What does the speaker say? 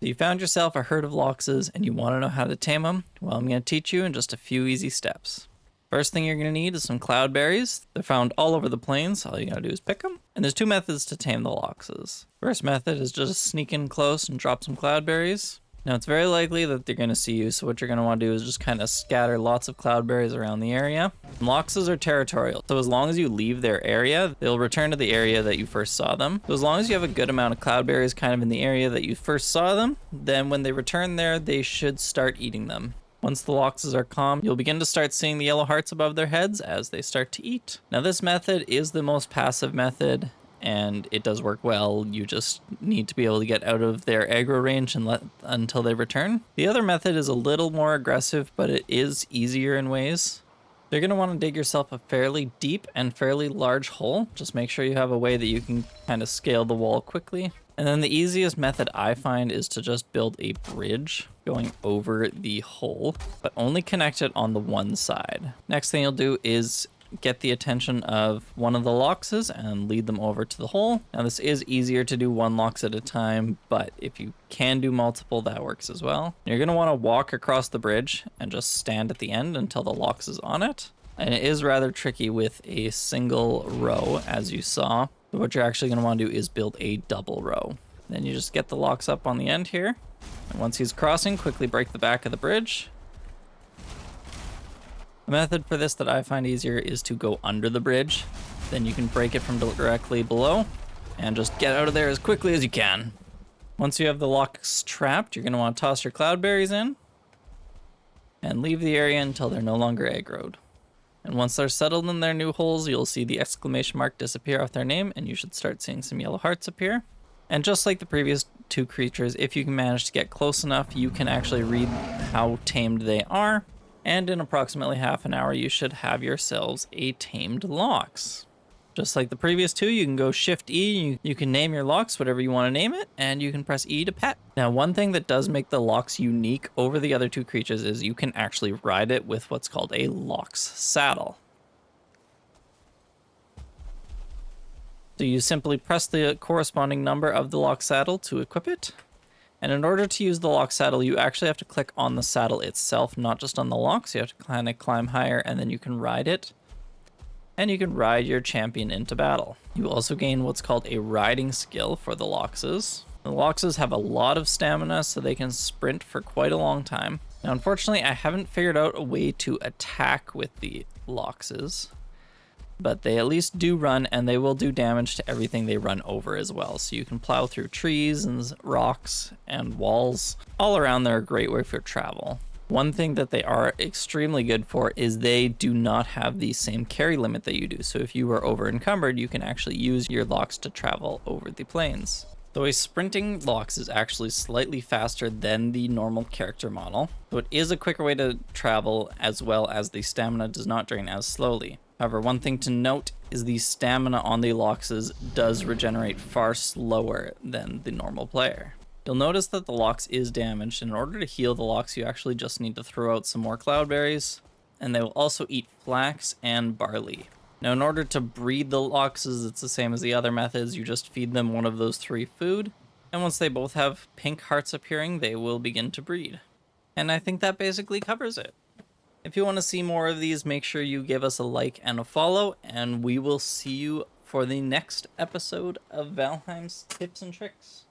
So you found yourself a herd of Loxes and you want to know how to tame them? Well, I'm going to teach you in just a few easy steps. First thing you're going to need is some cloudberries. They're found all over the plains. All you got to do is pick them. And there's two methods to tame the Loxes. First method is just sneak in close and drop some cloudberries. Now it's very likely that they're going to see you, so what you're going to want to do is just kind of scatter lots of cloudberries around the area. Loxes are territorial, so as long as you leave their area, they'll return to the area that you first saw them. So as long as you have a good amount of cloudberries kind of in the area that you first saw them, then when they return there, they should start eating them. Once the Loxes are calm, you'll begin to start seeing the yellow hearts above their heads as they start to eat. Now this method is the most passive method, and it does work well. You just need to be able to get out of their aggro range and let until they return. The other method is a little more aggressive, but it is easier in ways. You're going to want to dig yourself a fairly deep and fairly large hole. Just make sure you have a way that you can kind of scale the wall quickly. And then the easiest method I find is to just build a bridge going over the hole, but only connect it on the one side. Next thing you'll do is get the attention of one of the Loxes and lead them over to the hole. Now this is easier to do one Lox at a time, but if you can do multiple, that works as well. You're going to want to walk across the bridge and just stand at the end until the Lox is on it. And it is rather tricky with a single row, as you saw. So what you're actually going to want to do is build a double row. Then you just get the Lox up on the end here. And once he's crossing, quickly break the back of the bridge. The method for this that I find easier is to go under the bridge. Then you can break it from directly below and just get out of there as quickly as you can. Once you have the Lox trapped, you're going to want to toss your cloudberries in and leave the area until they're no longer aggroed. And once they're settled in their new holes, you'll see the exclamation mark disappear off their name, and you should start seeing some yellow hearts appear. And just like the previous two creatures, if you can manage to get close enough, you can actually read how tamed they are. And in approximately half an hour, you should have yourselves a tamed Lox. Just like the previous two, you can go Shift E, you can name your Lox whatever you want to name it, and you can press E to pet. Now, one thing that does make the Lox unique over the other two creatures is you can actually ride it with what's called a Lox saddle. So you simply press the corresponding number of the Lox saddle to equip it. And in order to use the Lox saddle, you actually have to click on the saddle itself, not just on the Lox. You have to kind of climb higher, and then you can ride it. And you can ride your champion into battle. You also gain what's called a riding skill for the Loxes. The Loxes have a lot of stamina, so they can sprint for quite a long time. Now, unfortunately, I haven't figured out a way to attack with the Loxes, but they at least do run, and they will do damage to everything they run over as well. So you can plow through trees and rocks and walls. All around, they're a great way for travel. One thing that they are extremely good for is they do not have the same carry limit that you do. So if you are over encumbered, you can actually use your Lox to travel over the plains. So a sprinting Lox is actually slightly faster than the normal character model. So it is a quicker way to travel, as well as the stamina does not drain as slowly. However, one thing to note is the stamina on the Loxes does regenerate far slower than the normal player. You'll notice that the Lox is damaged. In order to heal the Lox, you actually just need to throw out some more cloudberries, and they will also eat flax and barley. Now, in order to breed the Loxes, it's the same as the other methods. You just feed them one of those three food, and once they both have pink hearts appearing, they will begin to breed. And I think that basically covers it. If you want to see more of these, make sure you give us a like and a follow, and we will see you for the next episode of Valheim's Tips and Tricks.